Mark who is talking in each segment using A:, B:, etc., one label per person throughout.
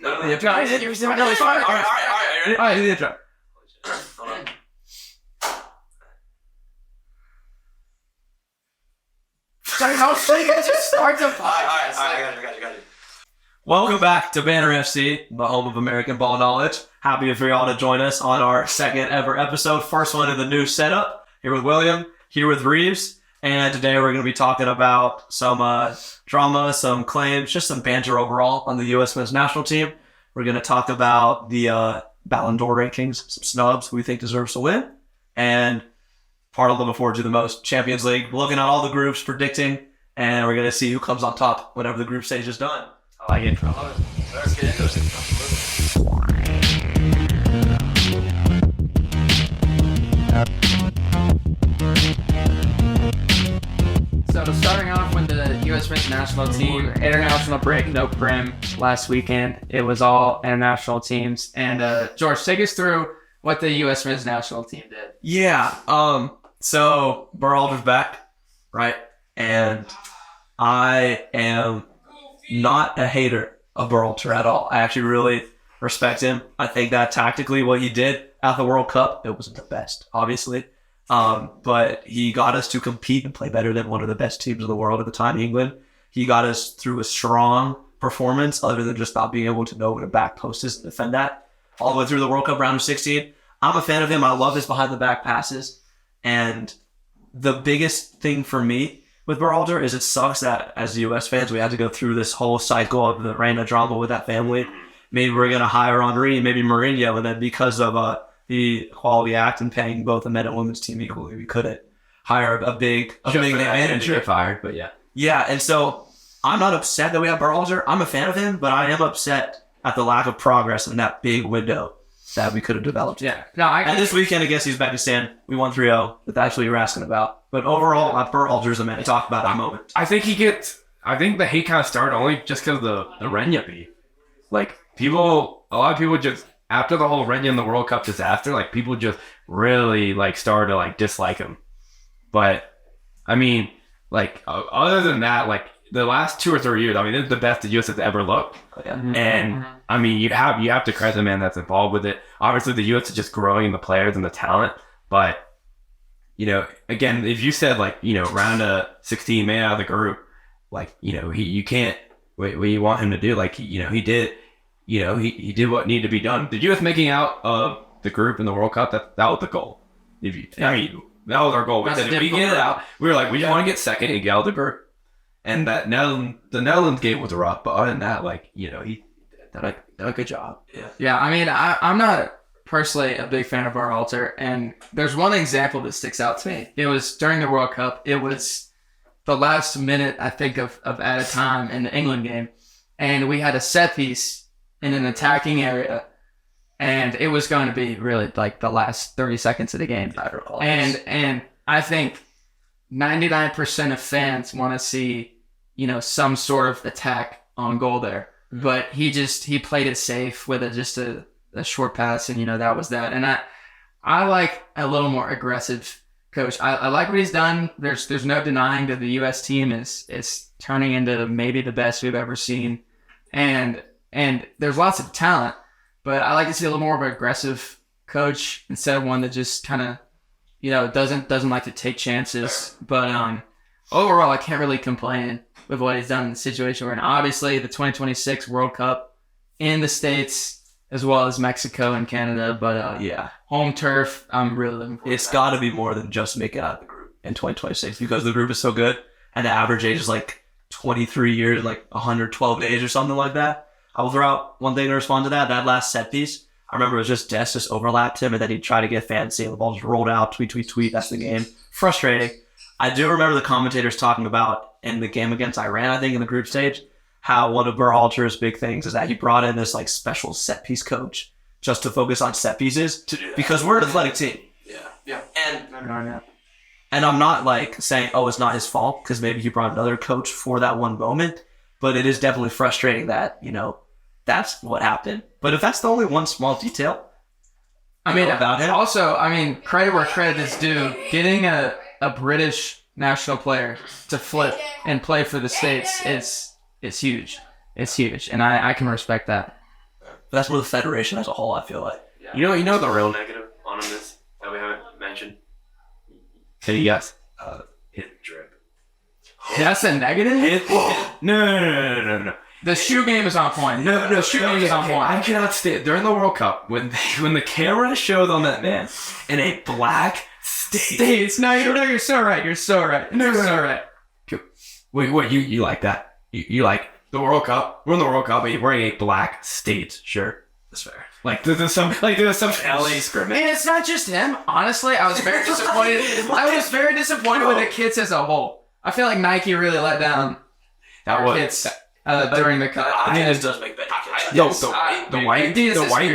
A: No,
B: the intro. It's fine. All right.
A: Ready?
B: All right, do the intro.
A: Hold on.
B: Sorry, no, just start the
A: All right, I got you.
B: Welcome back to Banter FC, the home of American ball knowledge. Happy for y'all to join us on our second ever episode, first one in the new setup. Here with William, here with Reeves, and today we're going to be talking about some drama, some claims, just some banter overall on the USMNT national team. We're going to talk about the Ballon D'or rankings, some snubs who we think deserves to win, and part of looking forward to the most, Champions League, looking at all the groups, predicting, and we're going to see who comes on top whenever the group stage is done. I like it.
A: Let's get into it.
C: So starting off with the USMNT national team, international break, no prim last weekend. It was all international teams. And George, take us through what the USMNT national team did.
B: Yeah. So Berhalter's back, right? And I am not a hater of Berhalter at all. I actually really respect him. I think that tactically what he did at the World Cup, it wasn't the best, obviously. But he got us to compete and play better than one of the best teams in the world at the time, England. He got us through a strong performance other than just not being able to know what a back post is and defend that all the way through the World Cup round of 16. I'm a fan of him. I love his behind the back passes. And the biggest thing for me with Berhalter is it sucks that as US fans, we had to go through this whole cycle of the reign of drama with that family. Maybe we're going to hire Henry, maybe Mourinho, and then because of the Quality Act and paying both the men and women's team equally, we couldn't hire a big manager.
A: Fired, but yeah.
B: Yeah, and so I'm not upset that we have Berhalter. I'm a fan of him, but I am upset at the lack of progress in that big window that we could have developed.
C: Yeah.
B: And this weekend against Uzbekistan, we won 3-0. That's what you were asking about. But overall, Berhalter's a man to talk about at the moment.
D: I think the hate kind of started only just because of the Renya beef. Like, a lot of people just, after the whole Renya in the World Cup disaster, like, people just really, like, started to, like, dislike him. But, I mean, like, other than that, like, the last 2 or 3 years, I mean, this is the best the U.S. has ever looked.
B: Yeah.
D: And, I mean, you have to credit the man that's involved with it. Obviously, the U.S. is just growing the players and the talent. But, you know, again, if you said, like, you know, round of 16 man out of the group, like, you know, you can't, what you want him to do, like, he did what needed to be done. The U.S. making out of the group in the World Cup, that was the goal. I mean, that was our goal. We said if we get it out, we were like, we just want to get second and get out of the group. And the Netherlands game was rough, but other than that, like, you know, he did a good job.
C: Yeah, I mean, I'm not personally a big fan of Berhalter, and there's one example that sticks out to me. It was during the World Cup. It was the last minute, I think, of added time in the England game, and we had a set piece in an attacking area, and it was going to be really like the last 30 seconds of the game. And I think 99% of fans want to see, you know, some sort of attack on goal there, but he played it safe with just a short pass, and, you know, that was that. And I like a little more aggressive coach. I like what he's done. There's no denying that the U.S. team is turning into maybe the best we've ever seen, and there's lots of talent, but I like to see a little more of an aggressive coach instead of one that just kind of, you know, doesn't like to take chances. But overall, I can't really complain with what he's done in the situation we're in. Obviously, the 2026 World Cup in the States as well as Mexico and Canada, but home turf, I'm really looking forward to.
B: It's got to be more than just making out of the group in 2026 because the group is so good and the average age is like 23 years, like 112 days or something like that. I will throw out one thing to respond to that. That last set piece, I remember it was just Des just overlapped him and then he'd try to get fancy and the ball just rolled out, tweet. That's the game. Frustrating. I do remember the commentators talking about in the game against Iran, I think, in the group stage, how one of Berhalter's big things is that he brought in this like special set piece coach just to focus on set pieces because we're an athletic team.
A: Yeah.
B: And I'm not like saying, oh, it's not his fault because maybe he brought another coach for that one moment, but it is definitely frustrating that, you know, that's what happened. But if that's the only one small detail,
C: I mean,
B: about him.
C: Also, I mean, credit where credit is due. Getting a British national player to flip and play for the States is huge. It's huge, and I can respect that.
B: But that's more the federation as a whole, I feel like.
D: You know the real negative on him is that we haven't mentioned. Can you guess? His drip.
C: That's a negative?
D: No.
C: The shoe game is on point.
D: No.
C: The shoe game is on point.
D: I cannot stand during the World Cup when the camera showed on that man in a black States.
C: No, you're so right. You're so right.
D: No.
C: So right.
D: Wait, you like that? You like the World Cup? We're in the World Cup, but you're wearing a black States shirt.
B: That's fair.
D: Like there's some LA scrimmage.
C: And it's not just him. Honestly, I was very disappointed. I was very disappointed with the kids as a whole. I feel like Nike really let down our kids during the cut.
B: I think this does make better kids.
D: The white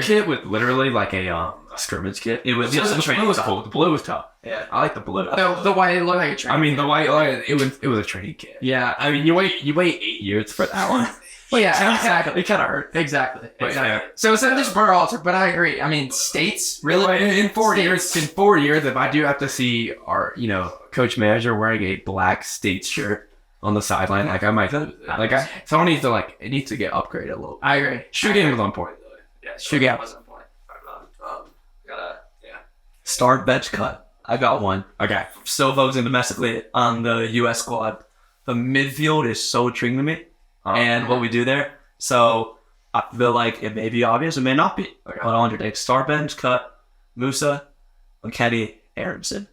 D: kit was literally like a scrimmage kit. It was the blue was cool. The blue was tough.
B: Yeah,
D: I like the blue.
C: The white looked like a train.
D: I mean, the white it was a training kit.
C: Yeah.
D: I mean, you wait 8 years for that one.
C: Well, yeah, exactly.
D: It kind of hurt.
C: Exactly.
D: Yeah.
C: So it's not just Berhalter, but I agree. I mean, States really
D: in 4 years. In 4 years, if I do have to see our coach manager wearing a black States shirt on the sideline, like I might someone needs to it needs to get upgraded a little.
C: I agree.
D: Shoe game was on point.
B: Yeah,
C: shoe game
B: was on point. Start bench cut. I got one.
D: Okay.
B: Still voting domestically on the U.S. squad. The midfield is so intriguing to me, and what we do there. So I feel like it may be obvious, it may not be. But on your day, start bench cut, Musa, McKennie, Aronson.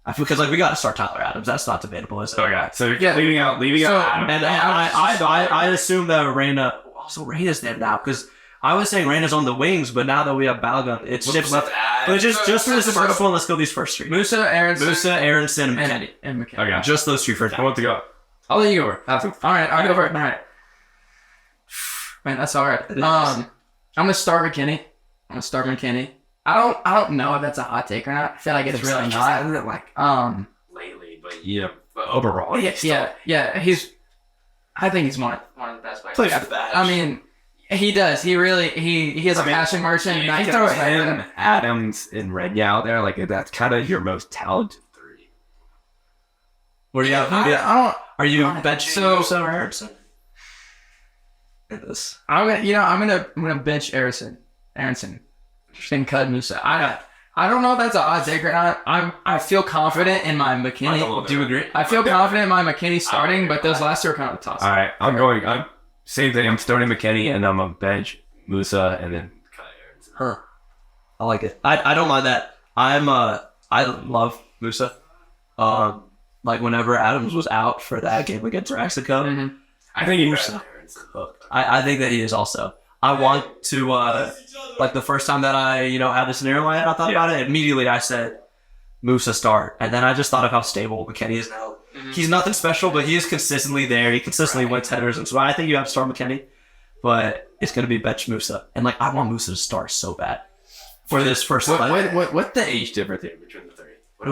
B: I feel because we got to start Tyler Adams. That's not debatable, is it?
D: Okay. So you're leaving out Adams.
B: And I assume that Reyna. Also, Reyna's there now because I was saying Reyna's on the wings, but now that we have Balogun, it's just left. But just for this first one, let's go these first three.
C: Musa, Aronson, and McKennie.
D: Okay.
B: Just those three first.
D: I want to go.
C: I'll let you go over. All right, I'll go over it. All right. Man, that's all right. I'm gonna start McKennie. I don't know if that's a hot take or not. I feel like it's really not.
D: Lately, but overall,
C: yeah. I think he's one of the best players.
B: I mean,
C: he does. He really he has a passion merchant.
D: You throw him, Adams, and Renya out there. Like that's kind of your most talented three.
B: What do you have? Are you benching Musa or Aronson?
C: I'm gonna bench Aronson. And cut Musa. I don't know if that's a hot take or not. I feel confident in my McKennie.
B: Do you agree?
C: I feel confident in my McKennie starting, but those last two are kind of tough.
D: All right, I'm same thing. I'm starting McKennie and I'm a bench Musa and then cut Aronson.
B: Huh. I like it. I don't mind that. I love Musa. Whenever Adams was out for that game against Mexico,
D: I think he's
B: I think that he is also. I want to the first time that I had this scenario in my head, I thought about it immediately. I said Musa start, and then I just thought of how stable McKennie is now. He's nothing special, but he is consistently there. He consistently wins headers, and so I think you have to start McKennie, but it's going to be bench Musa, and I want Musa to start so bad for this first.
D: What's the age difference between the three?
B: What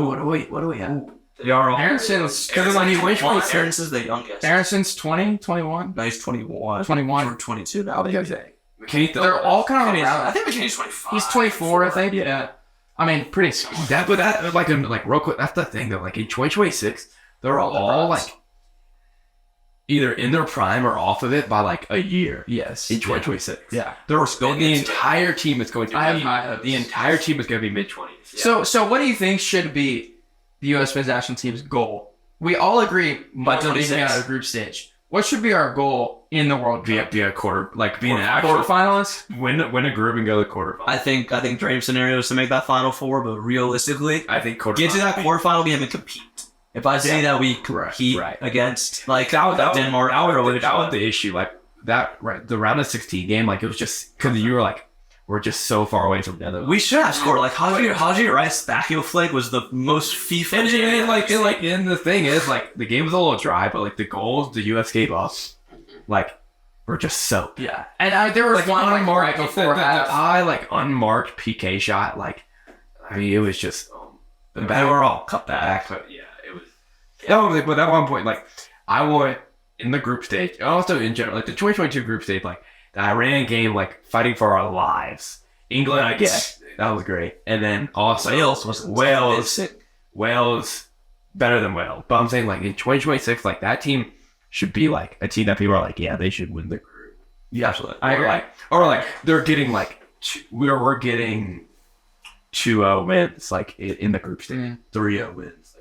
B: do we have? They are all.
C: Aronson's
B: Aronson's the youngest.
C: Aronson's 20, 21.
B: No, he's 21.
C: 21
B: or 22 now.
C: They're all kind of around.
B: I think McKennie's 25.
C: He's 24, I think. Yeah. I mean, pretty.
D: That real quick. That's the thing though. In 2026, they're all either in their prime or off of it by a year.
C: Yes.
D: In 2026.
C: Yeah.
D: The entire team is going to.
C: The
D: entire team is going to be mid-20s.
C: Yeah. So what do you think should be the U.S. men's national team's goal? We all agree, but don't even out of the group stage. What should be our goal in the World Cup?
D: Be a quarter, be an
C: actual quarterfinalist.
D: Win a group and go to the quarterfinals.
B: I think dream scenario is to make that Final Four, but realistically,
D: I think
B: get to that quarterfinal game and compete. If I say that we compete against Denmark,
D: that was the issue. The round of 16 game, it was just because you were we're just so far away from the other.
B: We should have scored. Haji Rice Bacchio flag was the most FIFA.
D: And the thing is, the game was a little dry, but the goals the US gave us, were just soap.
C: Yeah, and there was one unmarked before
D: unmarked PK shot. It was just
B: the bad. We're all cut back.
D: But yeah, it was. But at one point, I want in the group stage, also in general, the 2022 group stage, the Iran game, fighting for our lives. England, I guess that was great, and then also Wales, better than Wales. But I'm saying in 2026, that team should be a team that people are yeah, they should win the group.
B: Yeah, absolutely.
C: I agree.
D: Or they're getting we're getting 2-0 wins in the group stage, 3-0 wins.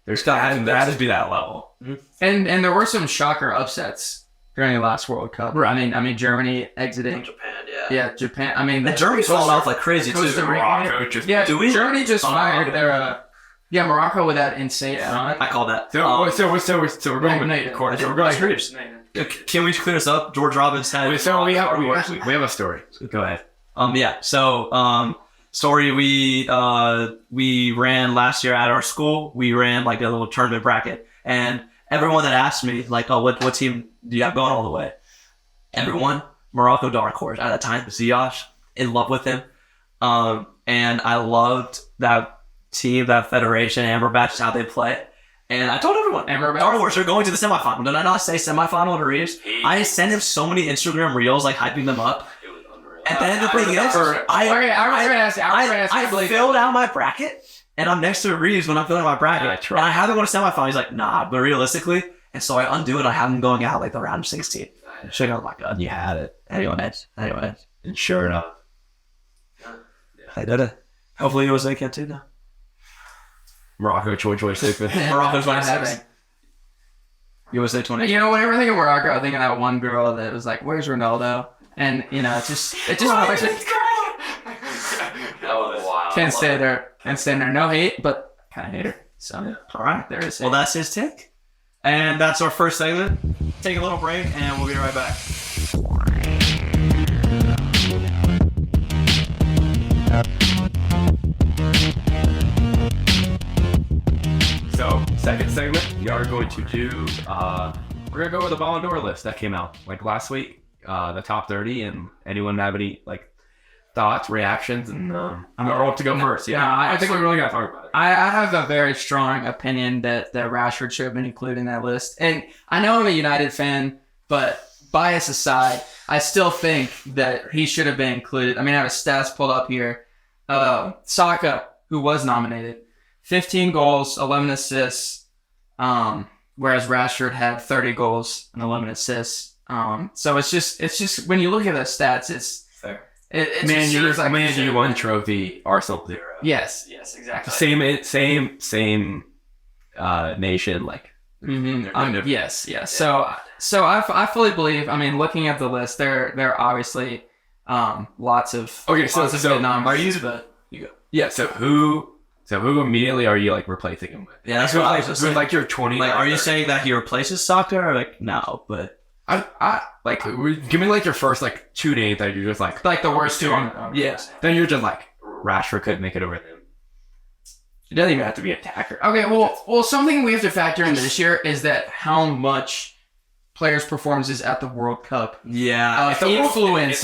D: There's there has to be that level.
C: And there were some shocker upsets during the last World Cup. I mean Germany exiting.
A: Japan,
C: Yeah, Japan. I mean,
B: And Germany's falling off like crazy too.
D: Morocco just
C: Germany just fired their. Morocco with that insane run.
B: I call that.
D: so we're going with the quarter. So we're going
B: Reeves. Can we clear this up? George Robbins had.
D: So we have a story. Go ahead.
B: Story we ran last year at our school. We ran like a little tournament bracket, and everyone that asked me like, "Oh, what team do you have going all the way?" Everyone, Morocco dark horse at that time. Ziyech, in love with him, and I loved that team, that federation, Amrabat, just how they play. And I told everyone, dark horse are going to the semifinal. Did I not say semifinal to Reeves? I sent him so many Instagram reels like hyping them up. And then the thing is, I filled out my bracket, and I'm next to Reeves when I'm filling out my bracket. And I have to go to semifinal. He's like, nah, but realistically, and so I undo it. I have him going out like the round of 16. Should have my gun.
D: You had it.
B: Anyways,
D: And sure enough,
B: I did it. Hopefully USA can too now.
D: Morocco 2026.
B: Morocco's 26. USA 20.
C: You know, whenever I think of Morocco, I think of that one girl that was like, "Where's Ronaldo?" And it just
A: That was wild.
C: can't stay there. No hate, but kind of hate her. So
B: All right.
C: there is.
B: Well, that's his take. And that's our first segment. Take a little break, and we'll be right back.
D: So, second segment, we are going to do, we're going to go over the Ballon d'Or list that came out like last week, the top 30, and anyone have any like thoughts, reactions, and I'm going to go first. Yeah, I think we really got to talk about it.
C: I have a very strong opinion that Rashford should have been included in that list. And I know I'm a United fan, but bias aside, I still think that he should have been included. I mean, I have his stats pulled up here. Saka, who was nominated, 15 goals, 11 assists, whereas Rashford had 30 goals and 11 assists. So it's just when you look at the stats, it's
B: Fair.
C: it's
D: You won trophy, Arsenal 0.
C: Yes, exactly.
D: Same nation, like.
C: Mm-hmm. Yes. So I fully believe. I mean, looking at the list, there are obviously lots of good nominees, but you go.
D: Yeah. So who immediately are you like replacing him with?
B: Yeah, that's what I was
D: Who's
B: saying.
D: like your 20?
B: Like, are you saying that he replaces Saka? Or like, no, but
D: I like give me like your first like 2 names that you're just like
C: the worst two on.
D: Yes. Then you're just like Rashford couldn't make it over them. It doesn't even have to be an attacker.
C: Okay, well, something we have to factor in this year is that how much players' performances at the World Cup influenced.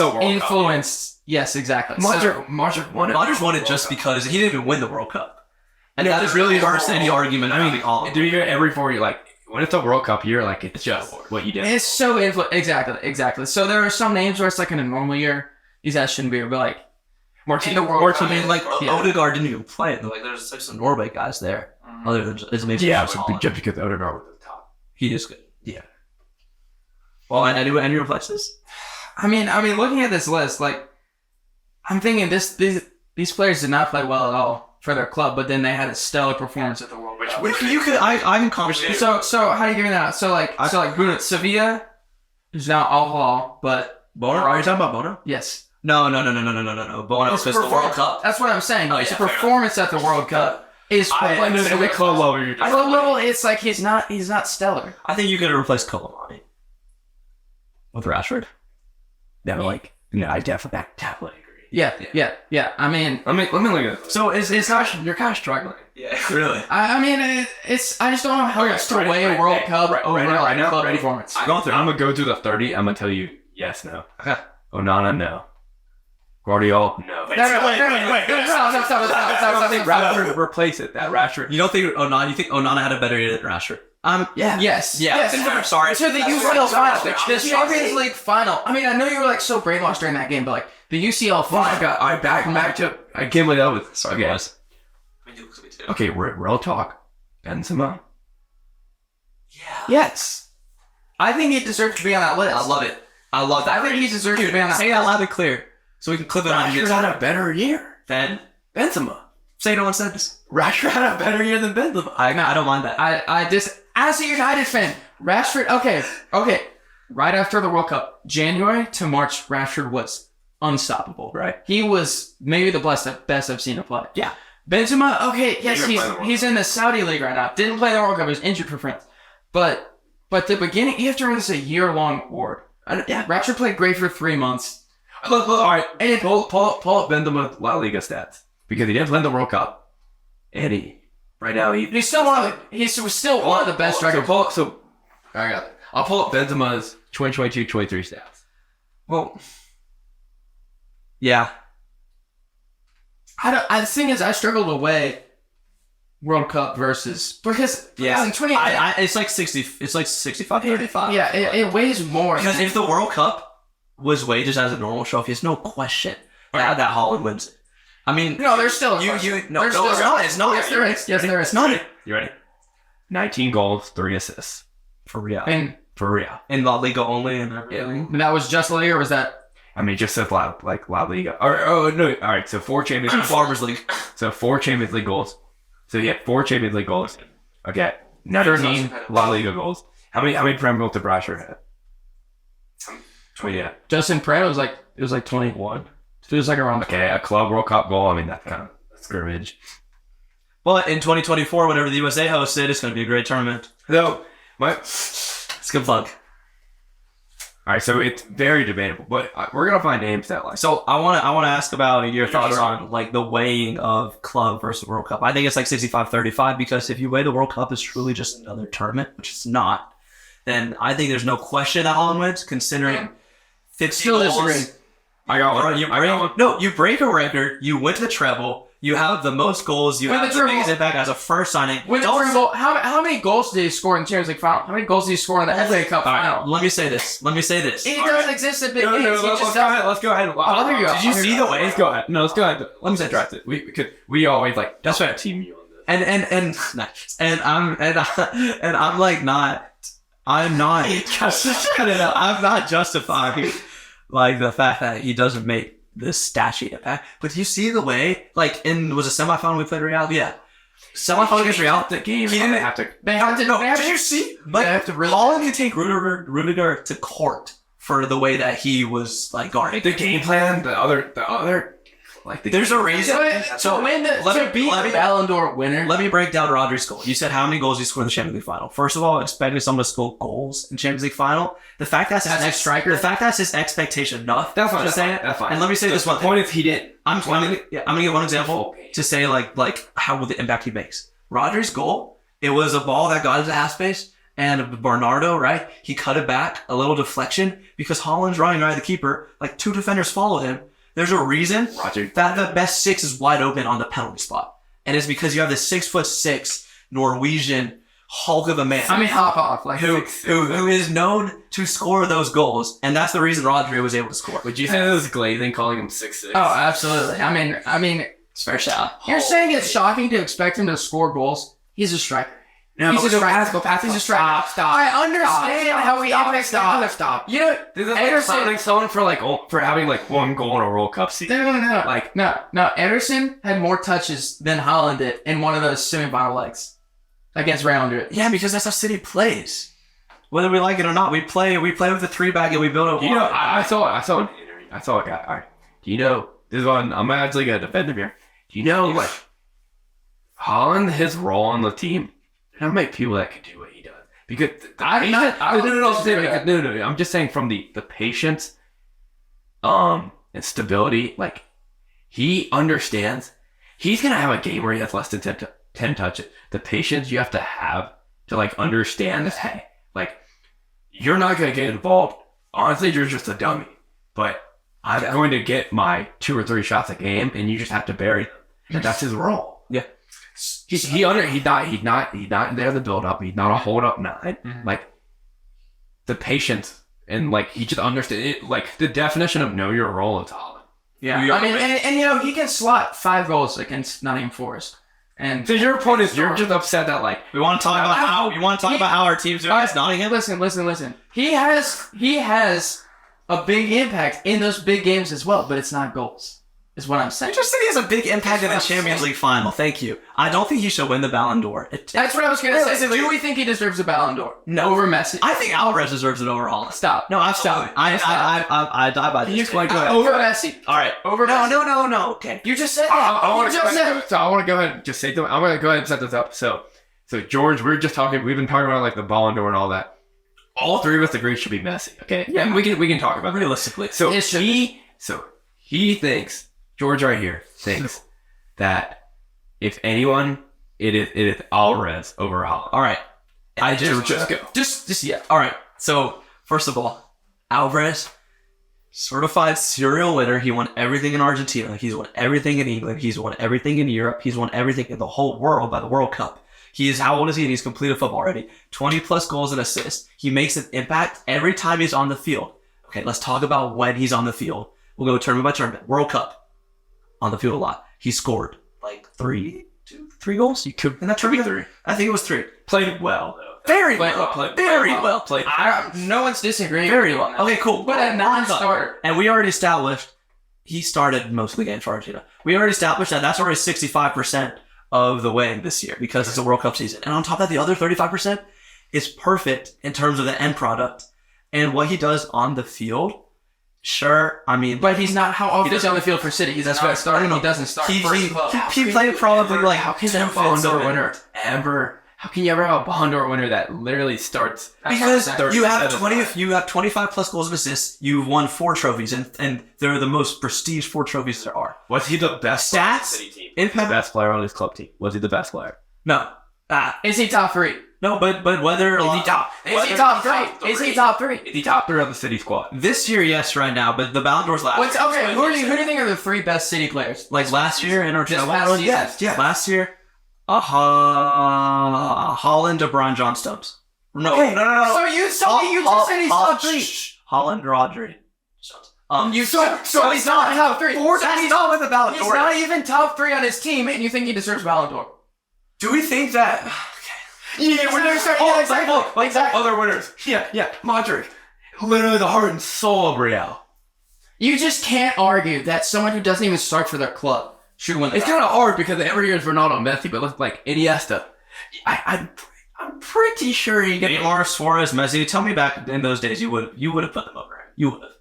C: Yes, exactly.
D: Modric won it.
B: Rodgers won it just because he didn't even win the World Cup, and that is really worse than any argument. I mean, all
D: do you every 4 years like when it's a World Cup year, like it's just what you did.
C: It's so exactly. So there are some names where it's like in a normal year, these guys shouldn't be, but like.
B: I mean, like Odegaard didn't even play it. Like, there's like some Norway guys there. Other than just
D: just because Odegaard was at the top.
B: He is good. Yeah. Well, and any replaces?
C: I mean, looking at this list, like, I'm thinking these players did not play well at all for their club, but then they had a stellar performance at the World Cup.
B: Which you could, I'm confident.
C: So how do you give me that? So Bruno Sevilla, who's now all, but
B: Bono? Are you talking about Bono?
C: yes.
B: No. Bono is the World Cup.
C: That's what I'm saying. His performance at the World Cup is
D: club
C: level. It's like he's not stellar.
B: I think you could replace Colomani with Rashford.
D: I definitely agree.
C: Yeah. I mean,
D: let me look at it.
B: So is
D: You're kind of struggling.
B: Yeah, really.
C: I mean, I just don't know how you're still weigh a World Cup over
D: right now,
C: club performance.
D: I'm gonna go through the 30. I'm gonna tell you yes, no. Onana, no. Guardiola, no.
C: Wait. Stop.
D: Rashford, replace it. That Rashford.
B: You don't think Onana? You think Onana had a better year than Rashford?
C: Yeah. Yes.
B: I'm sorry.
C: To the UCL final, the Champions League final. I mean, I know you were like so brainwashed during that game, but like the UCL final.
D: I back to. I can't believe that was.
B: Sorry, guys.
D: Okay, real talk. Benzema.
B: Yeah.
C: Yes. I think he deserves to be on that list.
B: I love it. I love that.
C: I think he deserves to be on that.
B: Say that loud and clear so we can clip it on.
D: Rashford had a better year
B: Then
D: Benzema.
B: say no one said this.
D: Rashford had a better year than Benzema.
B: I don't mind that.
C: I just, as a United fan, Rashford, okay. Right after the World Cup, January to March, Rashford was unstoppable.
B: Right.
C: He was maybe the best I've seen him play.
B: Yeah.
C: Benzema, okay, yes,
D: He didn't play the World
C: he's in the Saudi League right now. Didn't play the World Cup. He was injured for France. But the beginning, you have to remember this is a year-long award.
B: Yeah.
C: Rashford played great for 3 months.
D: Look, all right. And pull up Benzema La Liga stats because he didn't play in the World Cup. And
C: He's still one of the best strikers.
D: I got it. I'll pull up Benzema's 2022-23 stats.
B: Well, yeah.
C: The thing is, I struggled to weigh World Cup because in 20,
B: It's like 60. It's like 65, 35.
C: yeah, it weighs more.
B: Because if the World Cup was weighed just as a normal trophy, it's no question that Holland wins it. I mean,
C: No, there's still a
B: no,
C: question.
B: no,
C: There's
B: it's
C: still-
B: not. It's not.
C: Yes, there is. Yes, there is.
B: It's not.
D: You ready? 19 goals, 3 assists.
B: For real.
C: And
D: For real.
B: In La Liga only and everything.
C: that was just the league, or was that?
D: I mean, just says La Liga. No. All right, so 4 Champions League.
B: Farmers League.
D: So 4 Champions League goals. So yeah, 4 Champions League goals. Okay. 13 La Liga goals. How many Premier goals did Rashford have? Oh yeah.
C: Justin Prado was like 21. So it was like around.
D: Okay, a club World Cup goal. I mean, that's kind of scrimmage.
B: But in 2024, whenever the USA hosts it, it's going to be a great tournament.
D: So
B: It's a good plug.
D: all right, so it's very debatable, but we're gonna find names that like.
B: So I want to ask about your thoughts on like the weighing of club versus World Cup. I think it's like 65-35 because if you weigh the World Cup as truly just another tournament, which it's not, then I think there's no question that Holland wins considering 50
C: Still
B: goals.
C: disagree.
D: I got one.
B: No, you break a record. You went to the treble. You have the most goals. You
C: Win
B: have
C: the
B: the
C: treble.
B: biggest impact as a first signing.
C: How many goals did he score in the Champions League final? How many goals did he score in the FA Cup
B: All right,
C: final?
B: let me say this.
C: He doesn't exist in big games. He just
D: Let's go ahead. Let's go ahead.
C: Oh, there you go.
B: Did you see the way?
D: Let's go ahead. No, let's go ahead. Let me address it. We always like
B: That's right.
D: team you on this.
B: And I'm like not. I'm not. I'm not justifying like the fact that he doesn't make this stashy impact. But do you see the way? Like was a semifinal we played Real? Yeah. Semifinal against Real.
D: The game.
B: He didn't
D: have to.
C: They have to.
B: No,
C: they have
B: did
C: to
B: you see? Like Holland can take Rudiger to court for the way that he was like guarding.
D: The game plan. The other. Like
B: There's a reason.
C: To beat the Ballon d'Or winner.
B: Let me break down Rodri's goal. You said how many goals he scored in the Champions League final. First of all, expecting someone to score goals in Champions League final. The fact that's his striker. The fact that's his expectation enough.
D: That's fine.
B: To say it.
D: That's fine.
B: And let me say this one.
D: The point is he didn't.
B: I'm gonna give one example to say like how the impact he makes. Rodri's goal. It was a ball that got into half space, and Bernardo, right? He cut it back, a little deflection because Holland's running right at the keeper. Like 2 defenders follow him. There's a reason that the best 6 is wide open on the penalty spot. And it's because you have this 6'6" Norwegian hulk of a man.
C: I mean, hop off. Like
B: who is known to score those goals. And that's the reason Rodri was able to score.
D: Would you say it was glazing calling him 6'6"?
C: Oh, absolutely. I mean,
B: It's fair shout.
C: you're saying it's shocking to expect him to score goals. He's a striker.
D: No,
C: He's a striker. He's a striker.
D: Stop.
C: I understand how he impacts the other.
D: Stop.
C: You know,
D: This is
C: Ederson.
D: like someone for having like 1 goal in a World Cup season.
C: No.
D: Like-
C: no. Ederson had more touches than Holland did in one of those semifinal legs against Real Madrid.
B: Yeah, because that's how City plays. Whether we like it or not, we play with a 3-back and we build a
D: You know, I saw an interview. I saw a guy. All right. Do you know this is one? I'm actually gonna defend him here. Do you know like Holland, his role on the team? How many people that could do what he does? Because no. I'm just saying from the patience, and stability. Like he understands. He's gonna have a game where he has less than 10 touches. The patience you have to like understand this. Hey, like you're not gonna get involved. Honestly, you're just a dummy. But I'm going to get my 2 or 3 shots a game, and you just have to bury them. And that's his role.
B: Yeah.
D: He's not there to build up. He's not a hold up 9.
C: Mm-hmm.
D: Like the patience and like he just understands it. Like the definition of know your role is Holland.
C: Yeah. I mean, and you know, he can slot 5 goals against Nottingham Forest. And
D: So your point is you're just upset that like
B: we want to talk about how our teams are against Nottingham.
C: Listen. He has a big impact in those big games as well, but it's not goals. Is what I'm saying.
B: Manchester City has a big impact in the Champions League final. Thank you. I don't think he should win the Ballon d'Or.
C: That's what I was going to say. Do we think he deserves a Ballon d'Or?
B: No.
C: Over Messi?
B: I think Alvarez deserves it over Haaland.
C: Stop.
B: No, absolutely. I die by this.
C: Go ahead. Over Messi.
B: All right.
C: Over Messi.
B: No. Okay.
C: You just said that.
D: I want to go ahead and just say I'm going to go ahead and set this up. So George, we've been talking about like the Ballon d'Or and all that. All three of us agree it should be Messi. Okay. Yeah, we can talk about it realistically. So he thinks, George right here thinks that if anyone, it is Alvarez over Haaland.
B: All right.
C: Just go. Just yeah.
B: All right. So first of all, Alvarez, certified serial winner. He won everything in Argentina. He's won everything in England. He's won everything in Europe. He's won everything in the whole world by the World Cup. How old is he? And he's completed football already. 20 plus goals and assists. He makes an impact every time he's on the field. Okay, let's talk about when he's on the field. We'll go tournament by tournament. World Cup. On the field a lot. He scored like three goals. You could, and that should be three. I think it was three.
D: Played well though.
B: Very well played.
C: No one's disagreeing.
B: Very well. Okay, cool.
C: But a non-starter.
B: And we already established he started most of the games for Argentina. We already established that that's already 65% of the way this year because it's a World Cup season. And on top of that, the other 35% is perfect in terms of the end product and what he does on the field. Sure, I mean,
C: but he's not. How often is he on the field for City? That's not starting. He doesn't start.
B: He played probably like
D: how can you have a Ballon d'Or winner ever? How can you ever have a Ballon d'Or winner that literally starts?
B: Because you have 25 plus goals and assists. You've won 4 trophies, and they're the most prestige 4 trophies there are.
D: Was he the best
B: stats?
D: City team? Impact. Best player on his club team. Was he the best player?
B: No.
C: Is he top 3?
B: No, but whether
C: is he top 3? Is he top 3? Is he top
D: 3 on the City squad?
B: This year, yes, right now, but the Ballon d'Or's last year.
C: Okay, who do you think are the 3 best City players?
B: Like last year in Argentina?
C: Yes.
B: Last year, Haaland or Brian John Stones. No.
C: So you just said he's top 3.
B: Haaland, Rodri.
C: So he's not top 3.
B: He's not with the Ballon d'Or.
C: He's not even top 3 on his team, and you think he deserves Ballon d'Or?
B: Do we think that?
C: Yeah, we're gonna start. Exactly.
D: Other winners. Yeah. Modric. Literally the heart and soul of Real.
C: You just can't argue that someone who doesn't even start for their club should win.
D: It's kind of hard because every year is Ronaldo and Messi, but look like Iniesta. I'm pretty sure you get
B: Neymar, Suarez, Messi. Tell me back in those days, you would have put them over him. You would have.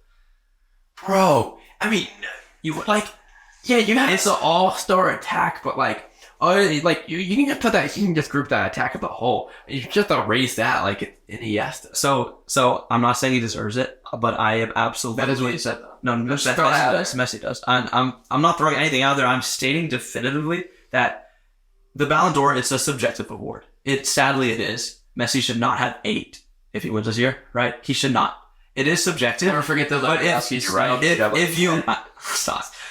D: Bro, I mean, you would you have. It's an all-star attack, but you can just put that. You can just group that attack as a whole. You just erase that like Iniesta.
B: So I'm not saying he deserves it, but I am absolutely.
C: That is what you said.
B: No, Messi does. I'm not throwing anything out there. I'm stating definitively that the Ballon d'Or is a subjective award. Sadly it is. Messi should not have 8 if he wins this year, right? He should not. It is subjective.
C: Never forget the
B: but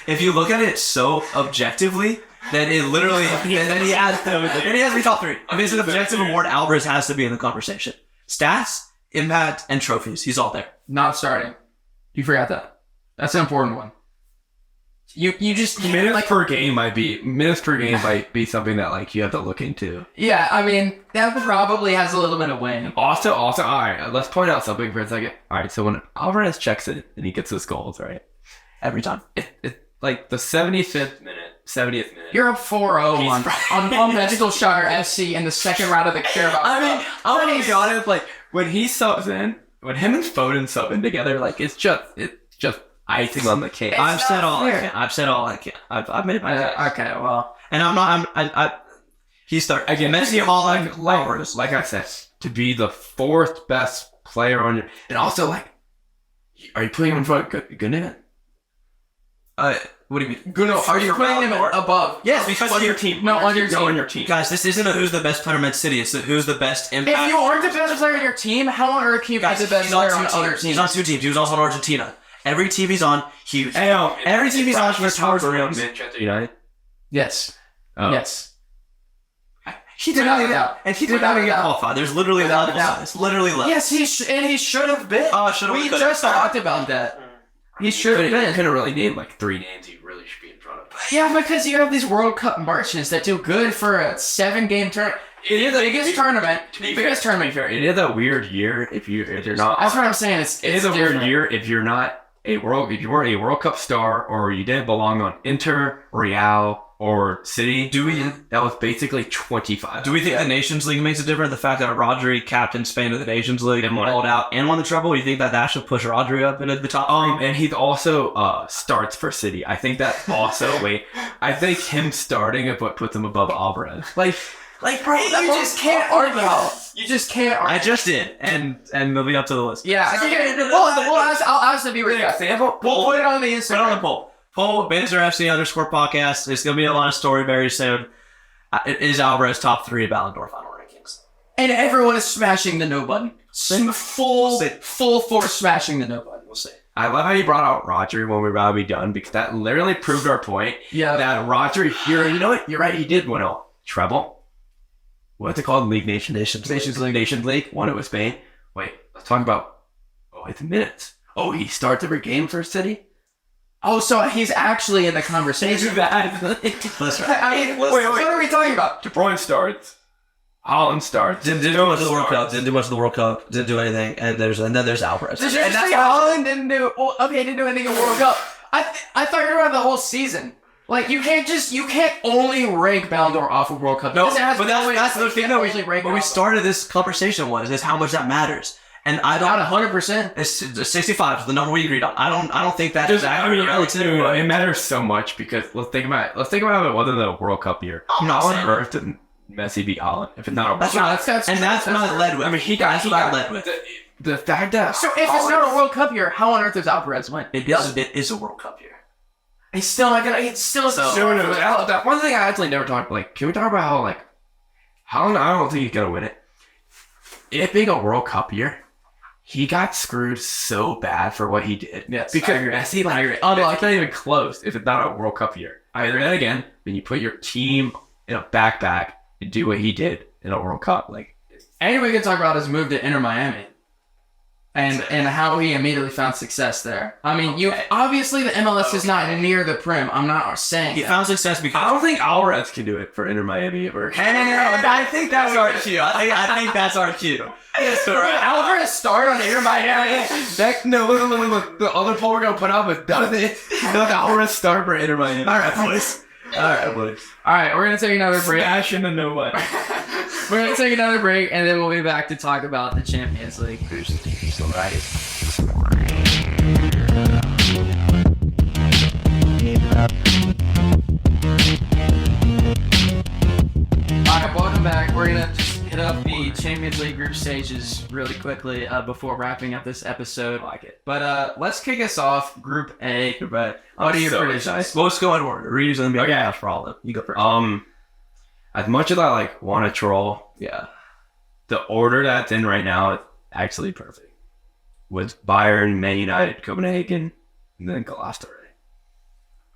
B: if you look at it so objectively. Then it literally, then he has to be top 3. If it's an objective award, Alvarez has to be in the conversation. Stats, impact, and trophies. He's all there.
C: Not starting. You forgot that. That's an important one. You just
D: minutes per game might be something that you have to look into.
C: Yeah, I mean that probably has a little bit of weight.
D: Also, all right. Let's point out something for a second. All right, so when Alvarez checks it and he gets his goals, right, every time it's like the 70th minute.
C: You're up 4-0 on Magical Shocker FC in the second round of the Carabao.
D: I mean, I'm gonna be honest. When he subs in, when him and Foden sub in together, it's just icing on the cake.
B: I've said all I can. I've made my
C: okay. Well,
B: and I'm not. He started again. Messi, Alvarez,
D: like I said, to be the 4th best player on your, and also are you putting him in front of Gunnar?
B: What do you mean?
C: Are you putting him above?
B: Yes, because
D: on your team.
C: No, on your team.
B: Guys, this isn't a who's the best player in Man City. It's a who's the best impact.
C: If you aren't the best player on your team, how on earth can you be the best player on other teams?
B: He's on 2 teams. He was also on Argentina. Every team he's on, huge. Every team he's on, he's towers around
D: Manchester United.
C: Yes.
D: Oh.
C: Yes.
B: He did not even get qualified. There's literally levels. It's literally levels.
C: Yes, he should have been. We just talked about that. He should have been.
D: Couldn't really name 3 names he really should be in front of.
C: Yeah, because you have these World Cup merchants that do good for a 7-game tournament. It is the biggest tournament. Biggest tournament fair.
D: It is a weird year if you're not.
C: That's what I'm saying.
D: It is a weird year if you're not if you weren't a World Cup star or you didn't belong on Inter, Real, or City. That was basically 25.
B: Do we think the Nations League makes it different? The fact that Rodri captained Spain to the Nations League and balled out and won the treble. Do you think that should push Rodri up into the top?
D: And he's also starts for City. I think that also I think him starting is what puts him above Alvarez.
C: Like, bro, you just can't argue. You just can't argue.
B: I just did, and they'll be up to the list.
C: Yeah, I think I'll ask to be with you.
B: We'll put it on the Instagram. Put it on the poll. Poll Banter FC _ podcast. There's gonna be a lot of story very soon. Is Alvarez top 3 Ballon d'Or final rankings?
C: And everyone is smashing the no button. Full force smashing the no button.
B: We'll see.
D: I love how you brought out Rodri when we were about to be done because that literally proved our point.
C: Yeah.
D: That Rodri here, you know what? You're right. He did win a treble. What's it called? Nations League. Won it with Spain. Wait, let's talk about. Oh, it's minutes. Oh, he starts every game for City.
C: Oh, so he's actually in the conversation.
B: That's right.
C: I mean, what are we talking about?
D: De Bruyne starts. Holland starts.
B: Didn't do much of the World Cup. Didn't do much of the World Cup. Didn't do anything. And then there's Alvarez.
C: Did you say Holland didn't do? Well, okay, didn't do anything in the World Cup. I thought you were about the whole season. Like you can't only rank Ballon d'Or off of World Cup.
B: No, but that's the thing.
C: But
B: we started this conversation is how much that matters. And I don't.
C: Not 100%.
B: It's 65 is the number we agreed on. I don't think that's
D: it matters so much because let's think about it. Let's think about it. Whether the World Cup year.
B: I'm not saying.
D: Or if didn't Messi beat Holland. If it's not a
B: that's what I led with. I mean, that's what I led with.
D: The fact that
C: so if it's not a World Cup year, how on earth does Alvarez win?
B: It is a World Cup year.
C: He's still not gonna. It's still
D: no. That one thing I actually never talked. Like, can we talk about how Holland? I don't think he's gonna win it. It being a World Cup year. He got screwed so bad for what he did.
C: Yes,
D: because Messi, it's not even close if it's not a World Cup year. Either that again, then you put your team in a backpack and do what he did in a World Cup.
C: And we can talk about his move to Inter Miami. And how he immediately found success there. I mean, obviously the MLS is not near the prim. I'm not saying
B: he found success because
D: I don't think Alvarez can do it for Inter Miami ever.
B: I think that's our cue. I think that's our cue.
C: Alvarez start on Inter Miami.
D: No. The other poll we're gonna put up is does it? Alvarez start for Inter Miami.
B: All right, boys.
C: All right, we're gonna take another break.
D: Smash in the no one.
C: We're gonna take another break, and then we'll be back to talk about the Champions League.
D: All right.
C: Alright, welcome back. We're gonna just hit up the Champions League group stages really quickly before wrapping up this episode.
D: I like it.
C: But let's kick us off. Group A.
B: What
C: are your predictions?
B: Well, let's go in order. Reeves and then be for all of them. You go first.
D: As much as I want to troll, the order that's in right now is actually perfect. With Bayern, Man United, Copenhagen, and then Galatasaray.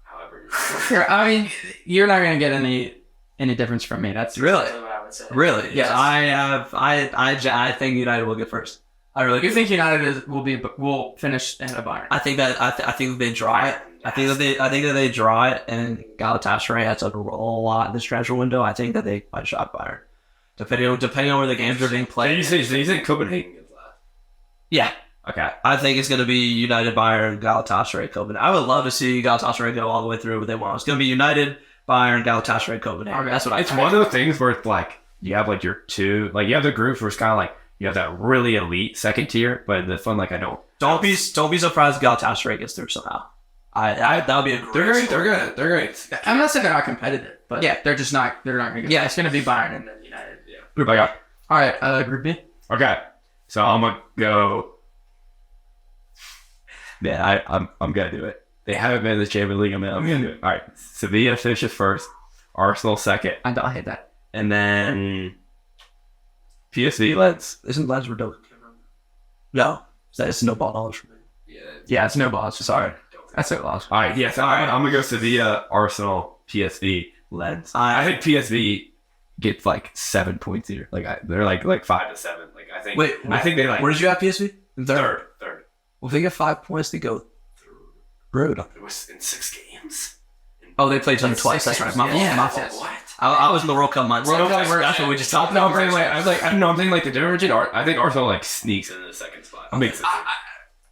D: However,
C: I mean, you're not gonna get any difference from me. That's
B: really
C: what I would say.
B: Really?
C: Yes.
B: I think United will get first. I really
C: You think United will finish ahead of Bayern?
B: I think that I think they draw it. I think that they draw it, and Galatasaray has a lot in this transfer window. I think that they might shot Bayern, depending on where the games are being played.
D: So you think Copenhagen gets last?
B: Yeah.
D: Okay.
B: I think it's going to be United, Bayern, Galatasaray, Copenhagen. I would love to see Galatasaray go all the way through, but they won't. It's going to be United, Bayern, Galatasaray, Copenhagen.
C: Okay.
B: That's what
D: It's one of those things where it's you have your two, you have the groups where it's kind of you have that really elite second tier, but the fun
B: Don't be surprised if Galatasaray gets through somehow. That would be a great.
D: They're great.
C: I'm not saying they're not competitive, but they're just not. They're not going to get. Yeah, it's going to be Bayern and then United.
D: Yeah. Group I got.
C: All right, Group B.
D: Okay, so I'm gonna go. Yeah, I'm gonna do it. They haven't been in the Champions League. I'm gonna do it. All right, Sevilla finishes first, Arsenal second,
C: I hate that.
D: and then PSV Lens.
B: Isn't Lens Redondo? No, it's no ball knowledge for me.
C: Yeah, it's no balls. Sorry, that's no balls.
D: All right, yes, all right. I'm gonna go Sevilla, Arsenal, PSV Lens. I think PSV gets 7 points here. They're like 5 to 7. I think.
B: Wait,
D: I think they
B: Where did you have PSV?
D: Third.
B: Well, if they get 5 points, they go through.
D: It was in 6 games.
B: Oh, they played them twice. That's right. My fault.
C: Yes.
D: What?
B: I was in the World Cup mindset.
C: World Cup,
B: That's what we just talked
D: No,
B: about.
D: I'm thinking like the difference. I think Arsenal like sneaks into the second spot.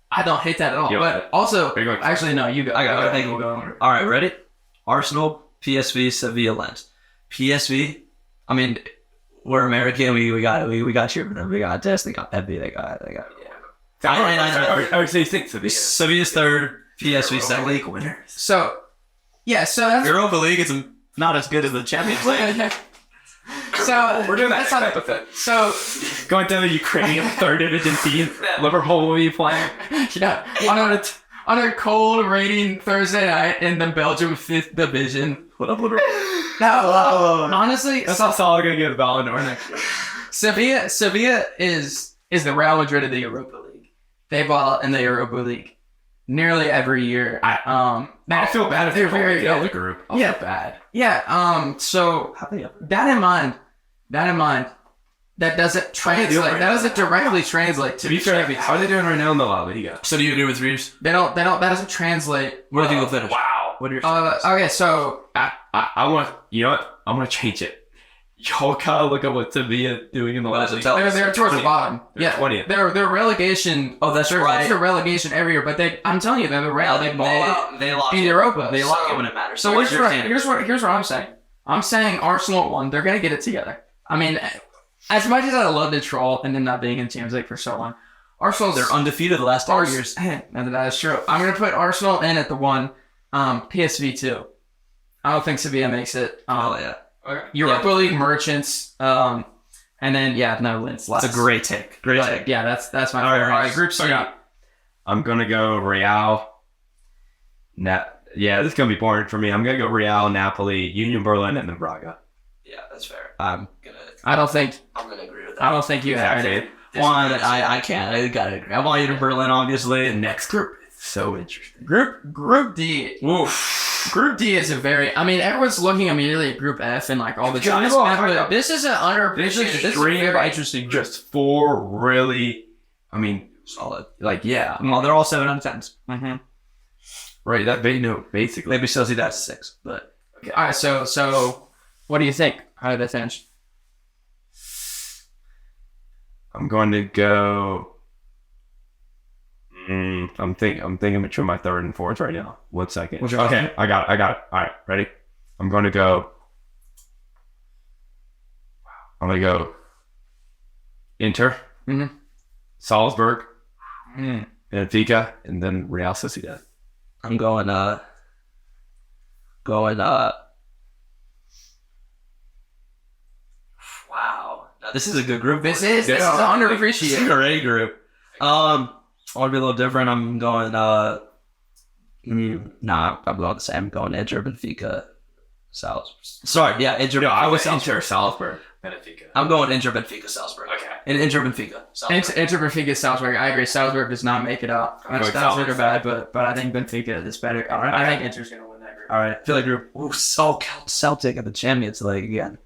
C: I don't hate that at all.
D: Yeah.
C: But also,
D: Are you going-
C: actually, no, you go.
B: I got it.
C: think we'll go.
B: All right, ready? Arsenal, PSV, Sevilla, Lens. PSV. I mean, we're American. We got cheer for them. We got this. They got Pepe. They got.
D: I would say six of these.
B: Sevilla's third. PSV second. League winner.
C: So, yeah, so that's...
B: Europa League is not as good as the Champions League.
C: So,
D: We're doing that
C: that's
D: next episode.
C: So,
D: Going down the Ukrainian third division team. Liverpool will be playing.
C: yeah, on a cold, raining Thursday night in the Belgium 5th Division.
B: What up, Liverpool?
C: No, honestly,
D: That's how solid gonna get the Ballon d'Or next year.
C: Sevilla is the Real Madrid of the Europa League. They ball in the Europa League nearly every year.
D: I feel bad if
C: they're very
D: good.
C: good.
D: Group.
C: Yeah.
D: Feel bad.
C: Yeah. So that in mind, that doesn't translate. That doesn't directly translate
D: To be fair, how are they doing right now in the La Liga?
B: So do you agree with Reeves?
C: They don't. That doesn't translate.
B: Where do you think they'll finish?
D: Wow.
B: What are your
C: Okay, so
D: I want. You know what? I'm gonna change it. Y'all gotta look at what Sevilla doing in the La
B: does it
D: Liga.
B: tell?
C: they're towards the bottom.
D: They're
C: Yeah,
D: 20th.
C: they're relegation.
B: Oh, that's right.
C: They're relegation every year, but I'm telling you, they're the Real. They ball out
B: They lock
C: in
B: it.
C: Europa.
B: They lock it when it matters.
C: So
B: what's your
C: here's what I'm saying. I'm saying Arsenal at 1. They're gonna get it together. I mean, as much as I love to troll and them not being in Champions League for so long, Arsenal's
B: They're undefeated the last 4 years.
C: And that is true. I'm gonna put Arsenal in at the 1. PSV 2. I don't think Sevilla makes it.
B: Oh yeah,
C: Europa League merchants. And then Lens.
B: that's a great take. Great take.
C: Yeah, that's my
B: All right,
C: favorite.
B: all right.
C: Group C.
D: I'm gonna go Real. Yeah, this is gonna be boring for me. I'm gonna go Real, Napoli, Union Berlin, and then Braga.
B: Yeah, that's fair.
C: I'm gonna agree with that. I don't think you have it.
B: One, I can't. I gotta agree. I want you to Berlin, obviously.
D: Next group is so interesting.
C: Group D.
B: Oof.
C: Group D is everyone's looking immediately at Group F and like all the
D: Guys,
C: but this is an
D: This
C: underappreciated.
D: is
C: This is
D: very
C: very
D: interesting. Just 4 really,
B: Solid.
D: like yeah,
B: Well, they're all 7 out of 10s.
D: right. That basically.
B: Maybe Chelsea that's 6, but
C: All right, so what do you think? How did they finish?
D: I'm going to go. I'm thinking between my 3rd and 4th right now. 1 second. Okay, I got it. All right, ready? I'm going to go. I'm going to go. Inter, Salzburg, Benfica, and then Real Sociedad.
B: I'm going. Wow, now, this is a good group.
C: This is
B: This is
C: underappreciated.
B: a great group. I want to be a little different. I'm going. I'm going the same. I'm going Inter, Benfica, Salzburg. Sorry, yeah, Inter.
D: No, I was
B: Salzburg.
D: Inter, Salzburg, Benfica.
B: I'm going Inter, Benfica, Salzburg.
D: Okay.
B: And Inter, Benfica, Salzburg.
C: Inter, Benfica, Salzburg. I agree. Salzburg does not make it out.
D: Going
C: Salzburg are bad, but I think Benfica is better.
B: All right.
C: I think Inter's gonna win that group.
B: All right, I feel like group. Ooh, Celtic at the Champions League again.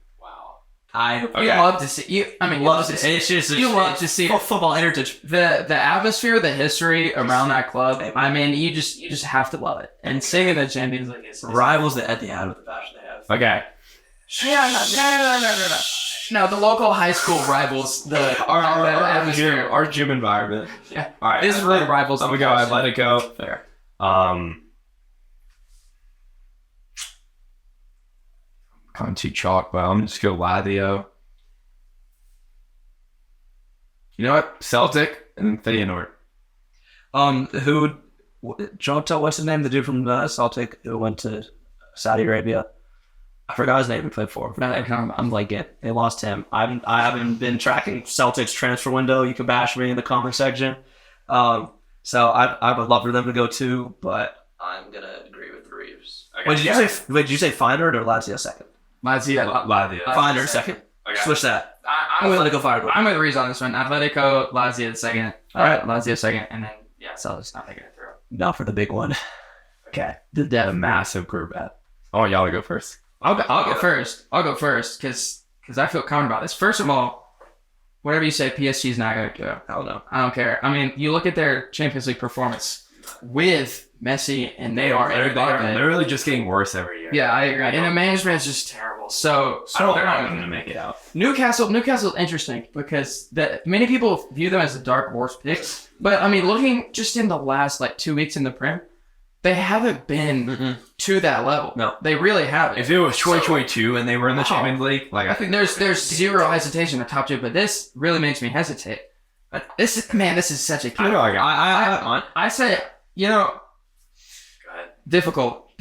C: You
D: Okay.
C: love to see you. I mean,
B: Love to see. It's just
C: you love to see
B: football heritage.
C: the atmosphere, the history around that club. I mean, you just have to love it. And seeing the Champions League is
B: Rivals the Etihad with the passion they have.
D: Okay.
C: No, the local high school rivals the atmosphere.
D: Our gym environment.
C: Yeah.
D: All right.
C: This is really rivals.
D: I'm gonna go Atletico.
B: Fair.
D: Kind of too chalk, but I'm just gonna go Lazio. You know what? Celtic and Feyenoord.
B: Jota, what's his name? The dude from Celtic who went to Saudi Arabia. I forgot his name. He played for. I'm like it. They lost him. I haven't been tracking Celtic's transfer window. You can bash me in the comment section. So I would love for them to go too, but I'm gonna agree with Reeves. Okay. Wait, did you say Feyenoord or Lazio second?
C: Lazio.
B: Feyenoord second.
D: Okay.
B: Switch that.
C: I'm
B: going to go Feyenoord.
C: I'm with Reeves on this one. Atletico, Lazio second. All right, Lazio second, and then Celtic's not making it through.
B: Now for the big one.
D: Okay. Did that a massive group bet. I want y'all to go first.
C: I'll go first. I'll go first because I feel confident about this. First of all, whatever you say, PSG's not going to do.
B: I don't know.
C: I don't care. I mean, you look at their Champions League performance. with Messi and
D: They are.
C: Neymar.
D: They're literally just getting worse every year.
C: Yeah, I agree. And the management is just terrible. So
D: They're not going to make it out.
C: Newcastle interesting because many people view them as the dark horse picks. But I mean, looking just in the last like 2 weeks in the Prem, they haven't been to that level.
B: No.
C: They really haven't.
D: If it was 2022 and they were in the Champions League, like I think
C: There's zero hesitation in the top two, but this really makes me hesitate. This is such a key.
D: I know
C: I say,
A: Go ahead.
C: difficult.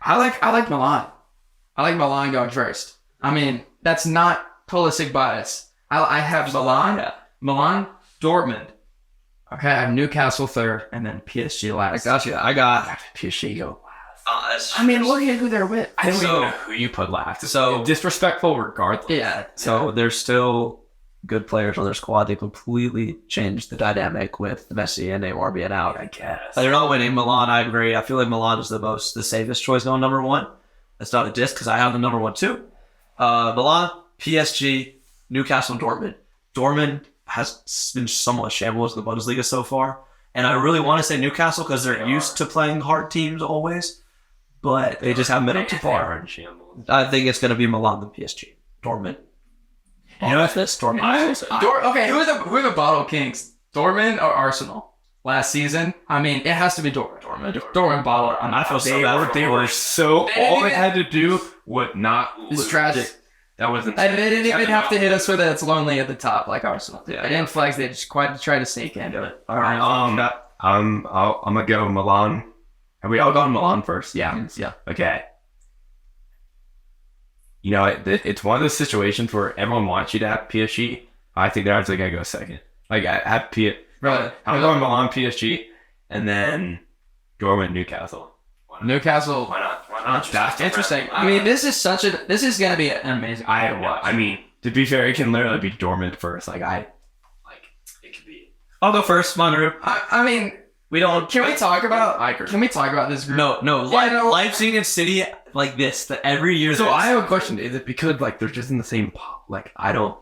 C: I like Milan. I like Milan going first. I mean, that's not Pulisic bias. I have Milan, Dortmund. Okay, I have Newcastle third, and then PSG last.
B: I got
C: PSG go.
B: last.
C: I mean, look at who they're with.
D: I don't even know who you put last.
B: So-
D: disrespectful regardless.
C: Yeah.
B: So there's still good players on their squad. They completely changed the dynamic with Messi and Neymar being out.
D: I guess.
B: They're not winning. Milan, I agree. I feel like Milan is the safest choice going number one. That's not a diss because I have them number one too. Milan, PSG, Newcastle, and Dortmund. Dortmund has been somewhat shambles in the Bundesliga so far. And I really want to say Newcastle because they're used to playing hard teams always. But they just haven't been up to par. I think it's going to be Milan than PSG. Dortmund. You know, if this Dortmund.
C: Okay, who are the bottle kings? Dortmund or Arsenal? Last season, I mean, it has to be Dortmund. Dortmund bottle.
B: I feel so bad.
D: They were so. All they had to do was not.
C: It's
D: lose.
C: tragic.
D: That wasn't.
C: And they didn't even have to hit us with it's lonely at the top like Arsenal.
B: Yeah.
C: They didn't flex. They just quite tried to sneak into it.
B: All right.
D: I'm gonna go Milan. Have we all gone Milan first?
C: Yeah.
D: Okay. You know, it's one of those situations where everyone wants you to have PSG. I think they're actually gonna go second. Like I have
C: Right.
D: I'm going Milan, PSG, and then Dortmund, Newcastle.
C: Newcastle.
A: Why not?
D: That's
C: Interesting. I mean, this is going to be an amazing.
D: I mean, to be fair, it can literally be Dortmund first.
A: It could be.
B: I'll go first. Manu.
C: I mean,
B: We don't.
C: can we talk about?
D: I agree.
C: Can we talk about this group?
B: No.
C: Yeah, no.
B: Leipzig and City like this. That every year.
D: So I have a question. Is it because like they're just in the same pot? Like I don't.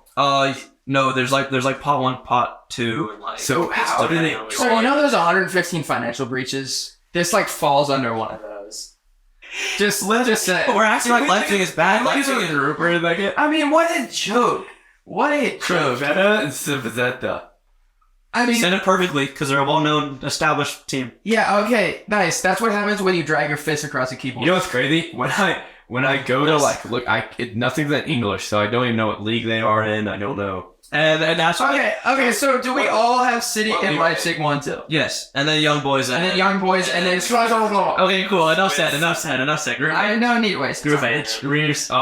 B: No. There's like pot one, pot two.
A: And, like,
D: So how do they?
C: So you know, there's 115 financial breaches. This like falls under one of those. Just say.
B: We're acting like Leipzig is bad.
D: Leipzig
B: Leipzig
D: is Rupert like it.
C: I mean, what a joke! What a joke!
D: Veta and Civizetta.
C: I mean,
B: said it perfectly because they're a well-known, established team.
C: yeah, okay, nice. That's what happens when you drag your fist across a keyboard.
D: You know what's crazy? When I go to like look, nothing's in English, so I don't even know what league they are in. I don't know.
B: And that's
C: Okay. So do we all have City and Leipzig 1-2?
B: yes. And then young boys.
C: And then young boys, and then
B: Okay, cool. Enough said. Group
C: I no need waste.
B: Group H. Reeves.
D: We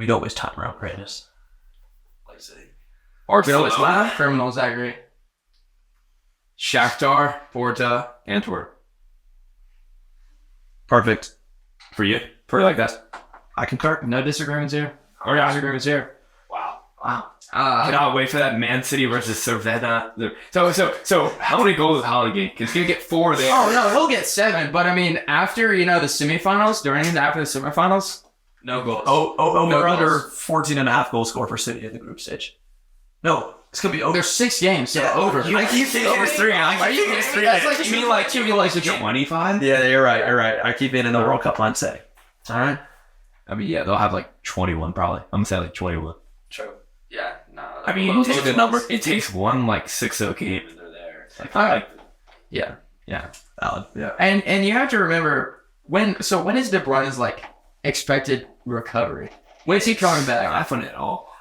B: don't waste time around greatness.
C: Criminals, criminals, I agree.
D: Shakhtar, Porta, Antwerp.
B: Perfect.
D: For you? For like that?
B: I concur.
C: No disagreements here.
D: Or yeah, disagreements here.
B: Wow.
D: Cannot wait for that Man City versus Cervena. So how many goals is Haaland getting? He's gonna get 4 there.
C: Oh no, he'll get 7. But I mean, after the semifinals, after the semifinals,
B: No goals.
C: No
B: We're under
C: goals.
B: 14 and a half goals scored for City in the group stage. No, it's gonna be over.
C: there's 6 games. So over.
B: I keep thinking it's 3.
C: That's like you mean like 2 like a game.
D: 25?
B: Yeah, you're right. I keep being in the World Cup mindset. All right.
D: I mean, yeah, they'll have like 21 probably. I'm gonna say like 21.
B: True.
C: Yeah, no.
D: I mean, it takes one like 6-0 game and they're there. Like,
C: Yeah.
B: Valid. Yeah.
C: And you have to remember when is De Bruyne's like expected recovery? When's he coming back?
B: Laughing at all.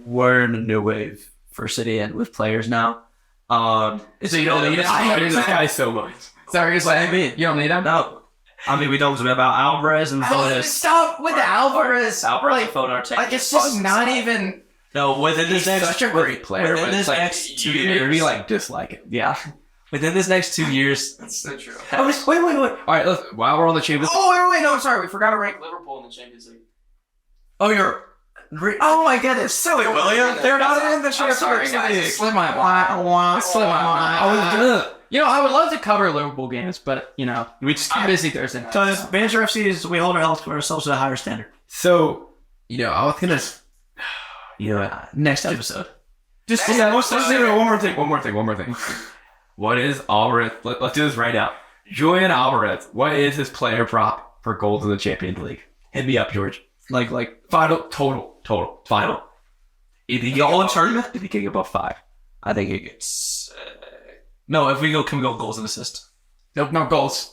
B: We're in a new wave for City and with players now. So you don't need it.
D: I hate this guy so much.
C: Sorry, just like you don't need him.
B: No. I mean, we don't about Alvarez and Foden.
C: Stop with the Alvarez.
B: Alvarez and Foden are taking.
C: Like it's just not even.
B: No, within this next
D: Such a great player.
B: Within
D: But
B: this
D: it's like,
B: next 2
D: you
B: years.
D: really like dislike him.
B: Yeah. Within this next 2 years.
C: That's so true.
B: Wait.
D: All right, listen, while we're on the Champions
C: Oh wait, no, sorry, we forgot to rank Liverpool in the Champions League.
B: Oh, oh my goodness, silly William. They're not in the
C: I'm sorry,
B: Champions
C: guys.
B: League.
C: Slip my mind.
D: I was good.
C: I would love to cover Liverpool games, but
B: We just
C: I'm busy Thursday night.
B: So Banter FC is we hold ourselves to a higher standard.
D: So, I was gonna,
B: Next episode.
C: Just
D: One more thing. What is Alvarez? Let's do this right now. Julian Alvarez. What is his player prop for goals in the Champions League? Hit me up, George.
B: Like
D: Final final.
B: if he go in tournament,
D: If he can get above 5.
B: I think he gets. No, if we go, can we go goals and assists?
C: no goals.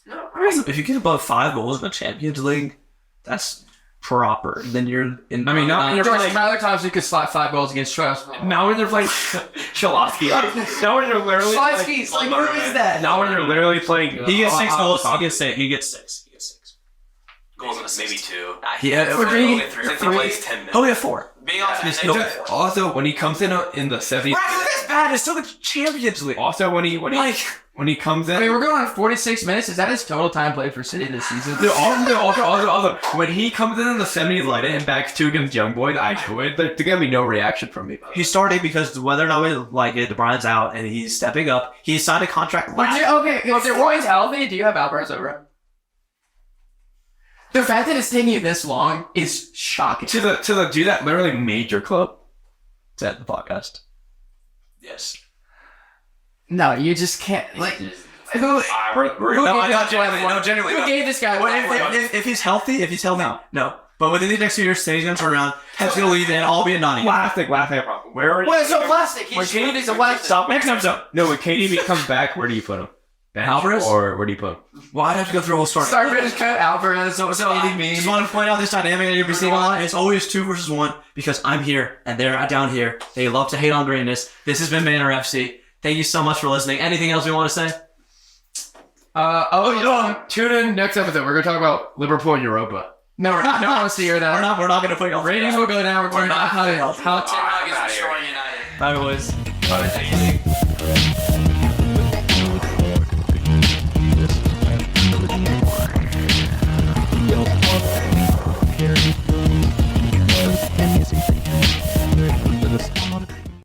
A: No,
B: If you get above 5 goals in the Champions League, that's proper. Then you're in.
D: I mean, not
C: George, how other times you could slap 5 goals against Strasbourg?
D: now when they're playing Chalosky. Now when they're literally
C: Sliceke's, like, who is that?
D: Now when they're literally playing.
B: He gets 6 goals. He gets 6. He gets 6.
A: goals and assists. Maybe 2.
B: Yeah.
C: Three.
A: Since he plays 10 minutes.
B: Oh, yeah, 4.
A: Being off
B: Just
A: the
B: no.
D: Also, when he comes in the 70s.
B: That's bad. It's still the Champions League.
D: Also, when he comes in.
C: I mean, we're going on 46 minutes. Is that his total time played for City this season?
D: Also, when he comes in the 70s, light it and backs 2 against Young Boys, there's gonna be no reaction from me.
B: He's starting because whether or not we like it, De Bruyne's out and he's stepping up. He signed a contract.
C: Okay, if De Bruyne's healthy, do you have Alvarez over him? The fact that it's taking you this long is shocking.
D: To the do that literally major club.
B: It's at the podcast. Yes.
C: No, you just can't. Like, who
B: No,
C: Who
B: genuinely.
C: gave this guy?
B: If he's healthy, no. But within the next 2 years, he's gonna turn around. He's gonna leave and all be a nonny.
D: Laughing. Where are you?
C: Well, it's so plastic. He's a plastic.
B: Stop. Next time,
D: No, when KDB comes back, where do you put him? Bench
B: Alvarez?
D: Or where do you put him?
B: well, I'd have to go through a whole story.
C: Starfish cut Alvarez.
B: So I just want to point out this dynamic that you're seeing a lot. It's always 2 versus 1 because I'm here and they're down here. They love to hate on greatness. This has been Banter FC. Thank you so much for listening. Anything else we want to say?
D: Tune in next episode. We're gonna talk about Liverpool and Europa.
C: No, we're not. No one wants to hear that.
B: We're not going to put you on
C: Ratings will go down. We're not. How
A: Ten Nuggets destroying United.
B: Bye, boys.
A: Bye.